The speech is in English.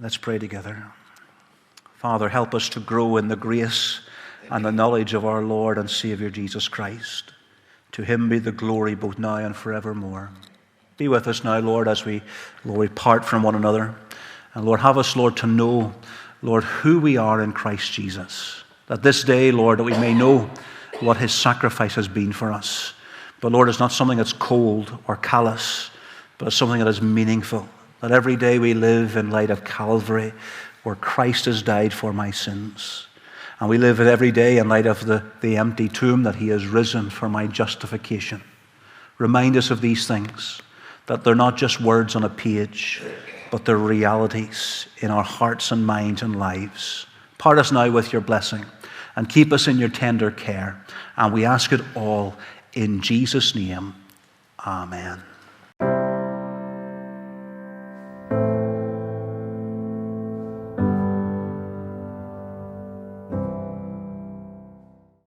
Let's pray together. Father, help us to grow in the grace and the knowledge of our Lord and Savior Jesus Christ. To him be the glory both now and forevermore. Be with us now, Lord, as we, Lord, part from one another. And Lord, have us, Lord, to know, Lord, who we are in Christ Jesus. That this day, Lord, that we may know what his sacrifice has been for us. But Lord, it's not something that's cold or callous, but it's something that is meaningful. That every day we live in light of Calvary, where Christ has died for my sins. And we live every day in light of the empty tomb, that he has risen for my justification. Remind us of these things, that they're not just words on a page, but they're realities in our hearts and minds and lives. Part us now with your blessing, and keep us in your tender care. And we ask it all in Jesus' name. Amen.